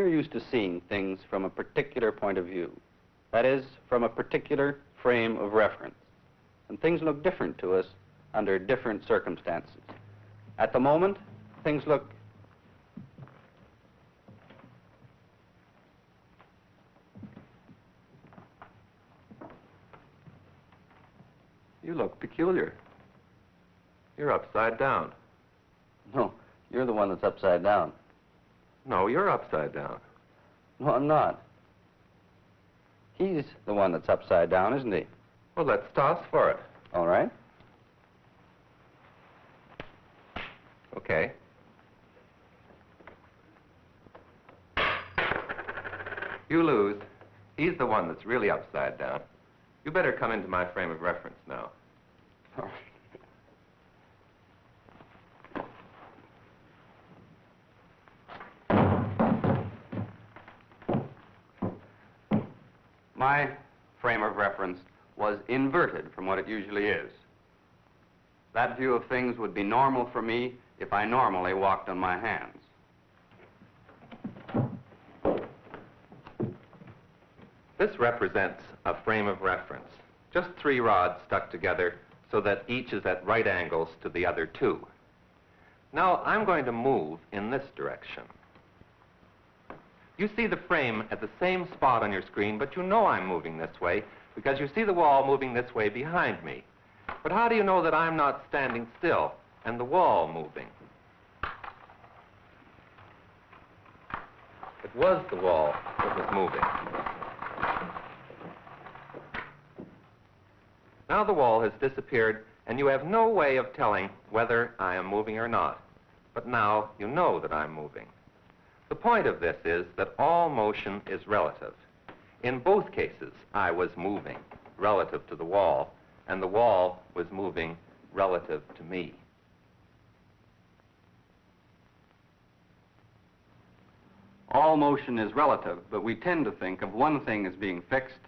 we're used to seeing things from a particular point of view. That is, from a particular frame of reference. And things look different to us under different circumstances. At the moment, things look You look peculiar. You're upside down. No, you're the one that's upside down. No, you're upside down. No, I'm not. He's the one that's upside down, isn't he? Well, let's toss for it. All right. Okay. You lose. He's the one that's really upside down. You better come into my frame of reference now. All right. My frame of reference was inverted from what it usually is. That view of things would be normal for me if I normally walked on my hands. This represents a frame of reference. Just 3 rods stuck together so that each is at right angles to the other 2. Now I'm going to move in this direction. You see the frame at the same spot on your screen, but you know I'm moving this way because you see the wall moving this way behind me. But how do you know that I'm not standing still and the wall moving? It was the wall that was moving. Now the wall has disappeared, and you have no way of telling whether I am moving or not. But now you know that I'm moving. The point of this is that all motion is relative. In both cases, I was moving relative to the wall, and the wall was moving relative to me. All motion is relative, but we tend to think of one thing as being fixed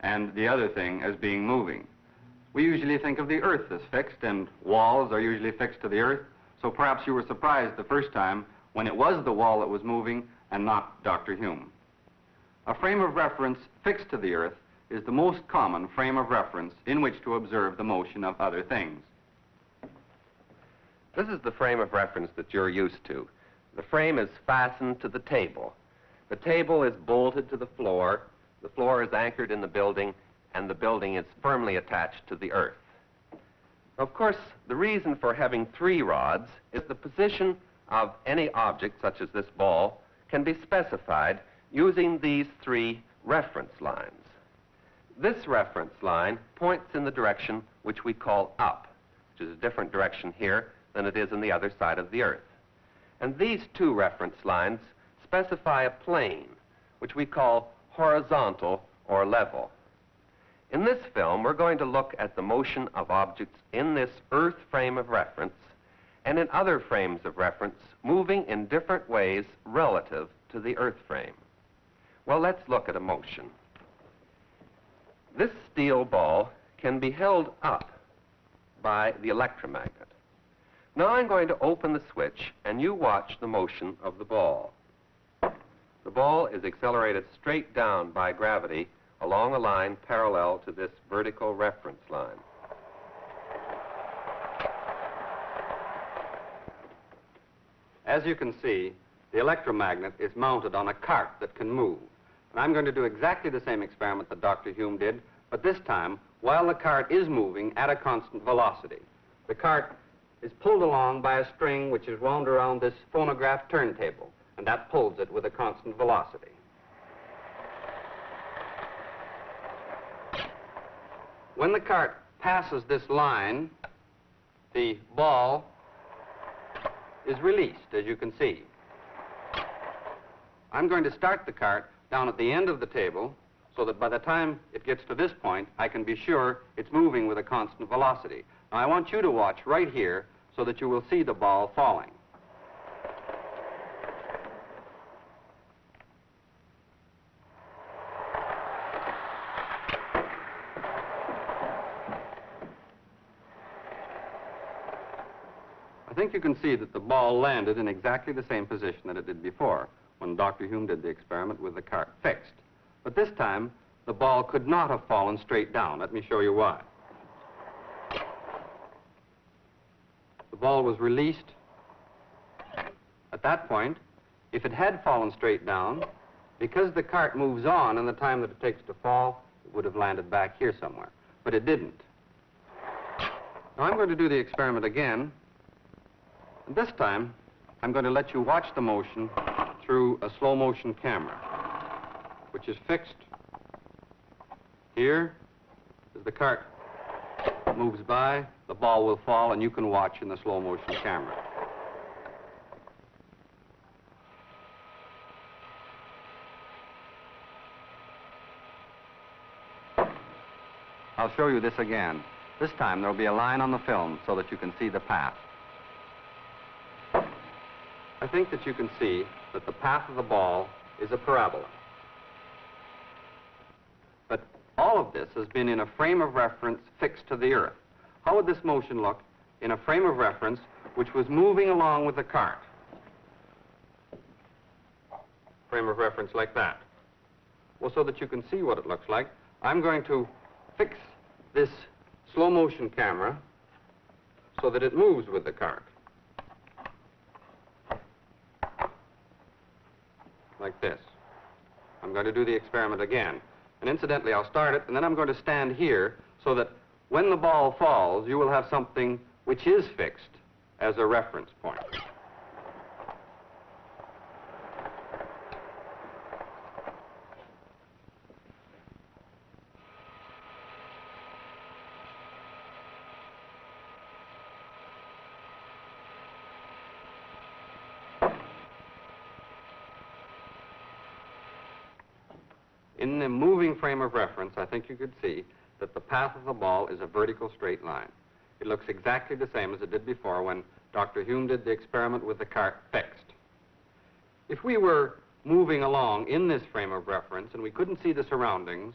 and the other thing as being moving. We usually think of the earth as fixed, and walls are usually fixed to the earth, so perhaps you were surprised the first time when it was the wall that was moving and not Dr. Hume. A frame of reference fixed to the earth is the most common frame of reference in which to observe the motion of other things. This is the frame of reference that you're used to. The frame is fastened to the table. The table is bolted to the floor is anchored in the building, and the building is firmly attached to the earth. Of course, the reason for having 3 rods is the position of any object, such as this ball, can be specified using these 3 reference lines. This reference line points in the direction which we call up, which is a different direction here than it is on the other side of the earth. And these 2 reference lines specify a plane, which we call horizontal or level. In this film, we're going to look at the motion of objects in this earth frame of reference and in other frames of reference moving in different ways relative to the earth frame. Well, let's look at a motion. This steel ball can be held up by the electromagnet. Now I'm going to open the switch, and you watch the motion of the ball. The ball is accelerated straight down by gravity along a line parallel to this vertical reference line. As you can see, the electromagnet is mounted on a cart that can move. And I'm going to do exactly the same experiment that Dr. Hume did, but this time while the cart is moving at a constant velocity. The cart is pulled along by a string which is wound around this phonograph turntable, and that pulls it with a constant velocity. When the cart passes this line, the ball is released, as you can see. I'm going to start the cart down at the end of the table so that by the time it gets to this point, I can be sure it's moving with a constant velocity. Now, I want you to watch right here so that you will see the ball falling. I think you can see that the ball landed in exactly the same position that it did before. when Dr. Hume did the experiment with the cart fixed. But this time, the ball could not have fallen straight down. Let me show you why. The ball was released. At that point, if it had fallen straight down, because the cart moves on in the time that it takes to fall, it would have landed back here somewhere. But it didn't. Now I'm going to do the experiment again. And this time, I'm going to let you watch the motion through a slow motion camera, which is fixed here. As the cart moves by, the ball will fall, and you can watch in the slow motion camera. I'll show you this again. This time there'll be a line on the film so that you can see the path. I think that you can see that the path of the ball is a parabola. But all of this has been in a frame of reference fixed to the earth. How would this motion look in a frame of reference which was moving along with the cart? Frame of reference like that. Well, so that you can see what it looks like, I'm going to fix this slow motion camera so that it moves with the cart. Like this. I'm going to do the experiment again. And incidentally, I'll start it, and then I'm going to stand here so that when the ball falls, you will have something which is fixed as a reference point. In the moving frame of reference, I think you could see that the path of the ball is a vertical straight line. It looks exactly the same as it did before when Dr. Hume did the experiment with the cart fixed. If we were moving along in this frame of reference and we couldn't see the surroundings,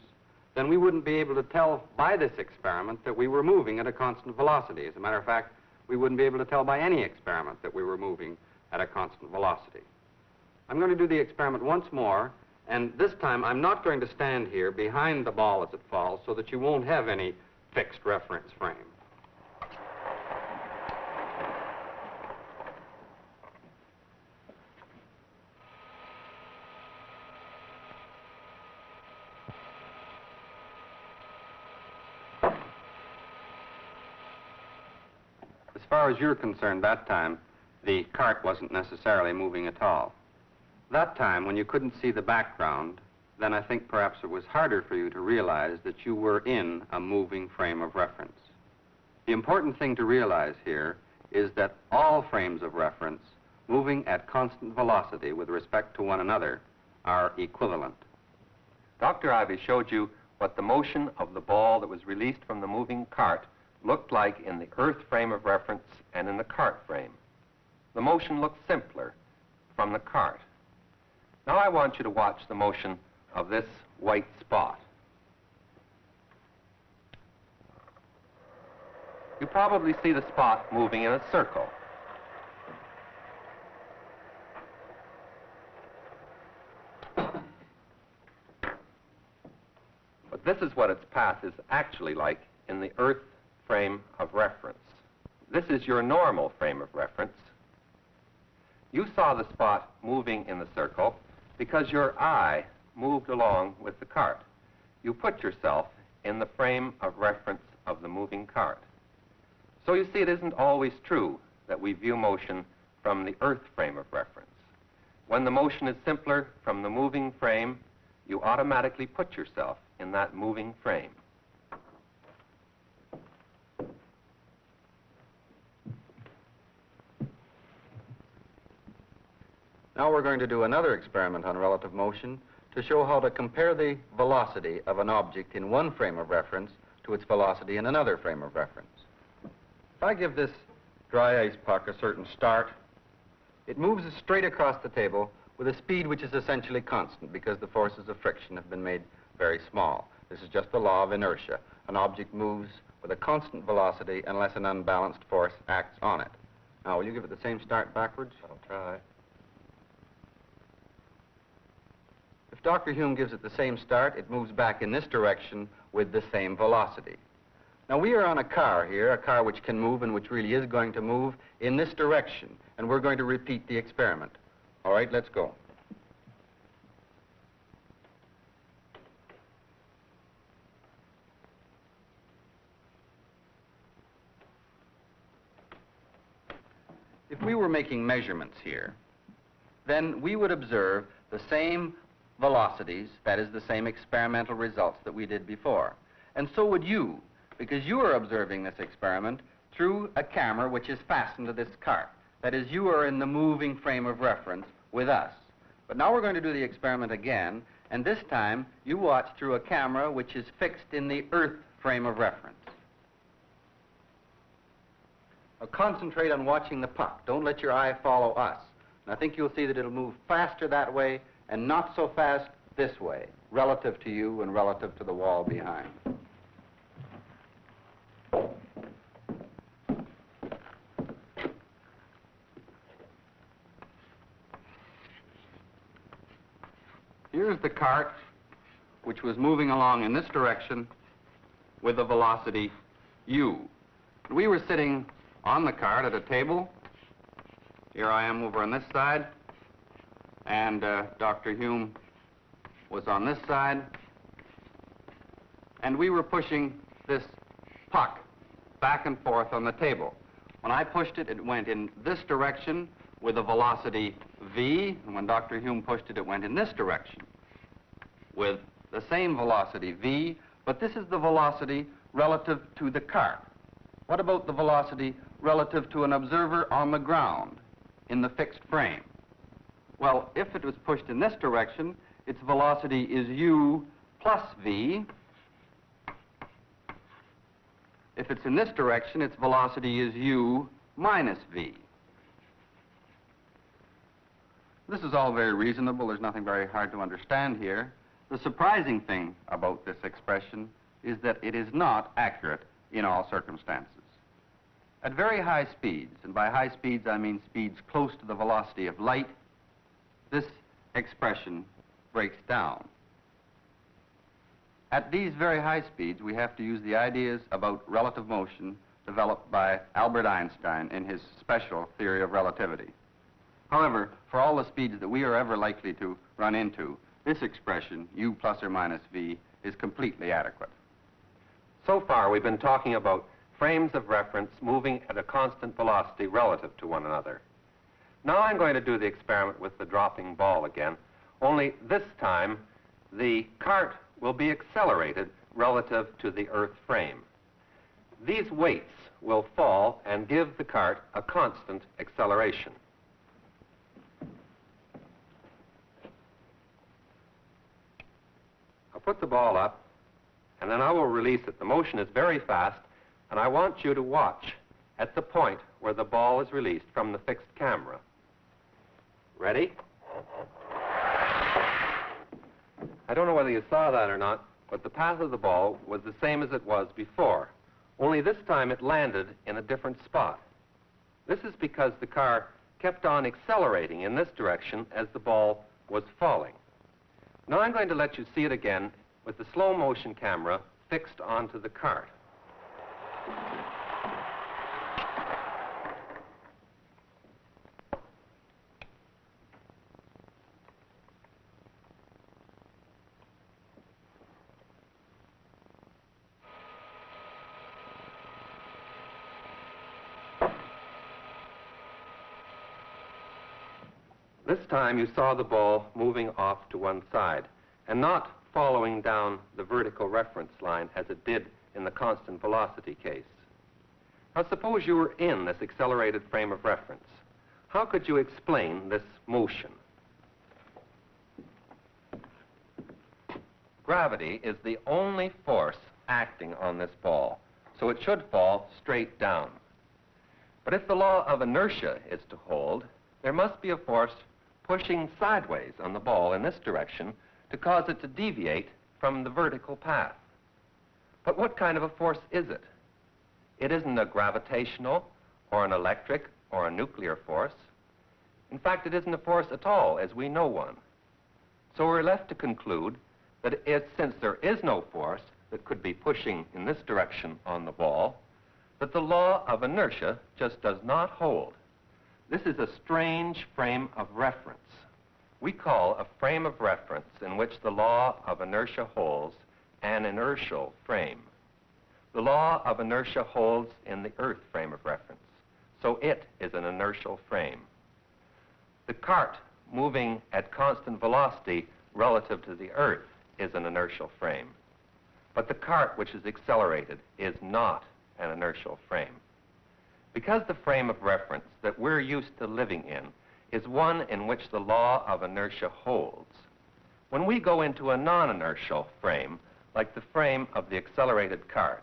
then we wouldn't be able to tell by this experiment that we were moving at a constant velocity. As a matter of fact, we wouldn't be able to tell by any experiment that we were moving at a constant velocity. I'm going to do the experiment once more. And this time, I'm not going to stand here behind the ball as it falls so that you won't have any fixed reference frame. As far as you're concerned, that time, the cart wasn't necessarily moving at all. That time, when you couldn't see the background, then I think perhaps it was harder for you to realize that you were in a moving frame of reference. The important thing to realize here is that all frames of reference moving at constant velocity with respect to one another are equivalent. Dr. Ivy showed you what the motion of the ball that was released from the moving cart looked like in the earth frame of reference and in the cart frame. The motion looked simpler from the cart. Now I want you to watch the motion of this white spot. You probably see the spot moving in a circle. But this is what its path is actually like in the earth frame of reference. This is your normal frame of reference. You saw the spot moving in the circle because your eye moved along with the cart. You put yourself in the frame of reference of the moving cart. So you see, it isn't always true that we view motion from the earth frame of reference. When the motion is simpler from the moving frame, you automatically put yourself in that moving frame. Now we're going to do another experiment on relative motion to show how to compare the velocity of an object in one frame of reference to its velocity in another frame of reference. If I give this dry ice puck a certain start, it moves straight across the table with a speed which is essentially constant because the forces of friction have been made very small. This is just the law of inertia. An object moves with a constant velocity unless an unbalanced force acts on it. Now, will you give it the same start backwards? I'll try. If Dr. Hume gives it the same start, it moves back in this direction with the same velocity. Now, we are on a car here, a car which can move and which really is going to move in this direction, and we're going to repeat the experiment. All right, let's go. If we were making measurements here, then we would observe the same velocities, that is, the same experimental results that we did before. And so would you, because you are observing this experiment through a camera which is fastened to this cart. That is, you are in the moving frame of reference with us. But now we're going to do the experiment again, and this time you watch through a camera which is fixed in the Earth frame of reference. Now concentrate on watching the puck. Don't let your eye follow us. And I think you'll see that it'll move faster that way and not so fast this way, relative to you and relative to the wall behind. Here's the cart, which was moving along in this direction with a velocity u. We were sitting on the cart at a table. Here I am over on this side, and Dr. Hume was on this side, and we were pushing this puck back and forth on the table. When I pushed it, it went in this direction with a velocity v, and when Dr. Hume pushed it, it went in this direction with the same velocity v, but this is the velocity relative to the cart. What about the velocity relative to an observer on the ground in the fixed frame? Well, if it was pushed in this direction, its velocity is u plus v. If it's in this direction, its velocity is u minus v. This is all very reasonable. There's nothing very hard to understand here. The surprising thing about this expression is that it is not accurate in all circumstances. At very high speeds, and by high speeds I mean speeds close to the velocity of light, this expression breaks down. At these very high speeds, we have to use the ideas about relative motion developed by Albert Einstein in his special theory of relativity. However, for all the speeds that we are ever likely to run into, this expression, u plus or minus v, is completely adequate. So far, we've been talking about frames of reference moving at a constant velocity relative to one another. Now I'm going to do the experiment with the dropping ball again, only this time the cart will be accelerated relative to the Earth frame. These weights will fall and give the cart a constant acceleration. I'll put the ball up, and then I will release it. The motion is very fast, and I want you to watch at the point where the ball is released from the fixed camera. Ready? I don't know whether you saw that or not, but the path of the ball was the same as it was before, only this time it landed in a different spot. This is because the car kept on accelerating in this direction as the ball was falling. Now I'm going to let you see it again with the slow motion camera fixed onto the cart. This time you saw the ball moving off to one side and not following down the vertical reference line as it did in the constant velocity case. Now suppose you were in this accelerated frame of reference. How could you explain this motion? Gravity is the only force acting on this ball, so it should fall straight down. But if the law of inertia is to hold, there must be a force pushing sideways on the ball in this direction to cause it to deviate from the vertical path. But what kind of a force is it? It isn't a gravitational or an electric or a nuclear force. In fact, it isn't a force at all as we know one. So we're left to conclude that since there is no force that could be pushing in this direction on the ball, that the law of inertia just does not hold. This is a strange frame of reference. We call a frame of reference in which the law of inertia holds an inertial frame. The law of inertia holds in the Earth frame of reference, so it is an inertial frame. The cart moving at constant velocity relative to the Earth is an inertial frame. But the cart which is accelerated is not an inertial frame. Because the frame of reference that we're used to living in is one in which the law of inertia holds, when we go into a non-inertial frame, like the frame of the accelerated cart,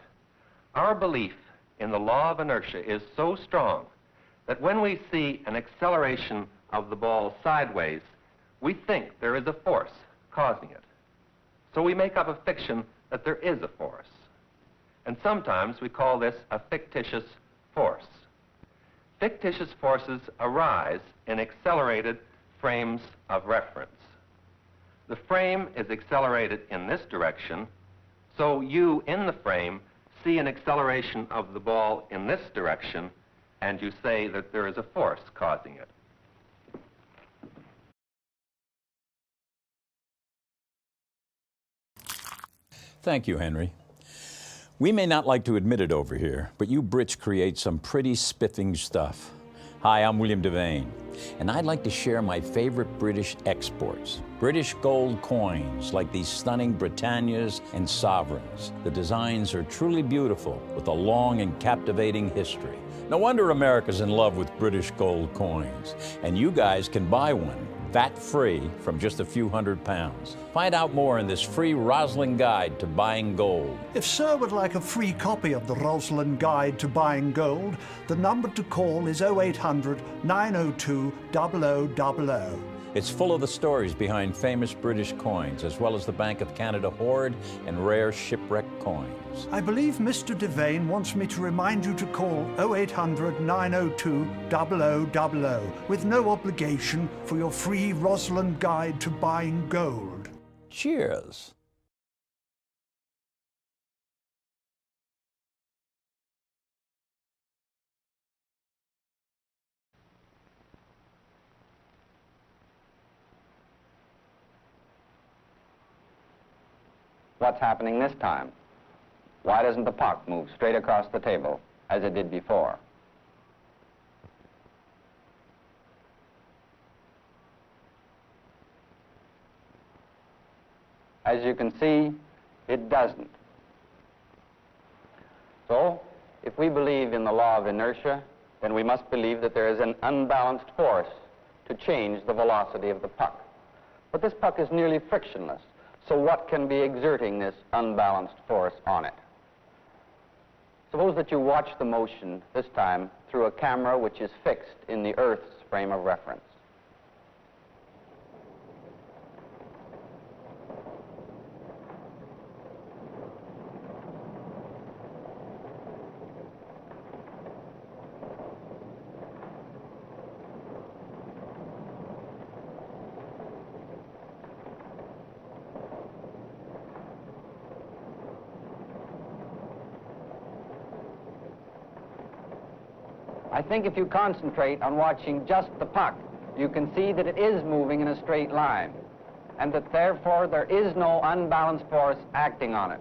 our belief in the law of inertia is so strong that when we see an acceleration of the ball sideways, we think there is a force causing it. So we make up a fiction that there is a force. And sometimes we call this a fictitious force. Fictitious forces arise in accelerated frames of reference. The frame is accelerated in this direction, so you in the frame see an acceleration of the ball in this direction, and you say that there is a force causing it. Thank you, Henry. We may not like to admit it over here, but you Brits create some pretty spiffing stuff. Hi, I'm William Devane, and I'd like to share my favorite British exports. British gold coins, like these stunning Britannias and sovereigns. The designs are truly beautiful, with a long and captivating history. No wonder America's in love with British gold coins, and you guys can buy one, VAT-free, from just a few £100s. Find out more in this free Roslin Guide to Buying Gold. If Sir would like a free copy of the Roslin Guide to Buying Gold, the number to call is 0800 902 0000. It's full of the stories behind famous British coins, as well as the Bank of Canada hoard and rare shipwreck coins. I believe Mr. Devane wants me to remind you to call 0800 902 0000 with no obligation for your free Roslin Guide to Buying Gold. Cheers. What's happening this time? Why doesn't the puck move straight across the table as it did before? As you can see, it doesn't. So, if we believe in the law of inertia, then we must believe that there is an unbalanced force to change the velocity of the puck. But this puck is nearly frictionless. So what can be exerting this unbalanced force on it? Suppose that you watch the motion, this time, through a camera which is fixed in the Earth's frame of reference. I think if you concentrate on watching just the puck, you can see that it is moving in a straight line, and that therefore there is no unbalanced force acting on it.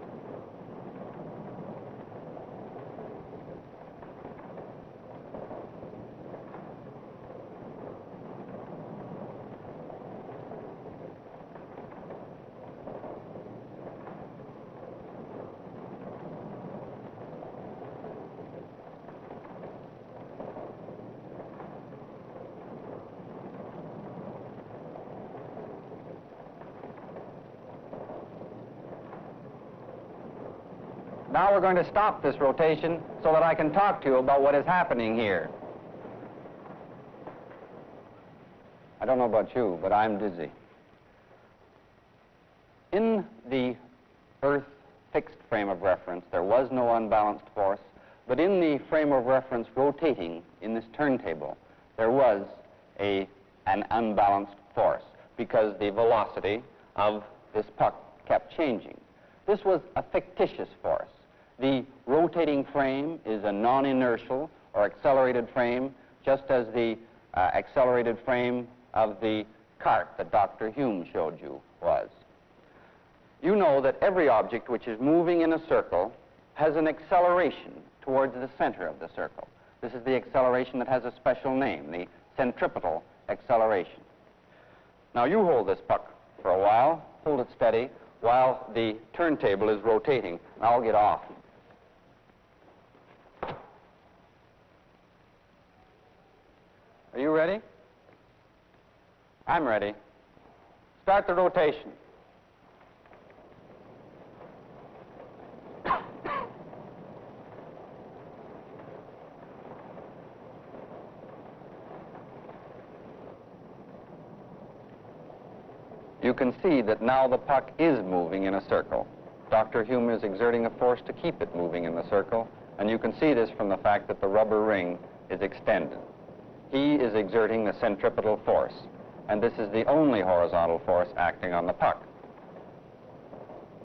Now we're going to stop this rotation so that I can talk to you about what is happening here. I don't know about you, but I'm dizzy. In the Earth fixed frame of reference, there was no unbalanced force, but in the frame of reference rotating in this turntable, there was an unbalanced force because the velocity of this puck kept changing. This was a fictitious force. The rotating frame is a non-inertial or accelerated frame, just as the accelerated frame of the cart that Dr. Hume showed you was. You know that every object which is moving in a circle has an acceleration towards the center of the circle. This is the acceleration that has a special name, the centripetal acceleration. Now you hold this puck for a while, hold it steady, while the turntable is rotating. I'll get off. Are you ready? I'm ready. Start the rotation. You can see that now the puck is moving in a circle. Dr. Hume is exerting a force to keep it moving in the circle, and you can see this from the fact that the rubber ring is extended. He is exerting the centripetal force, and this is the only horizontal force acting on the puck.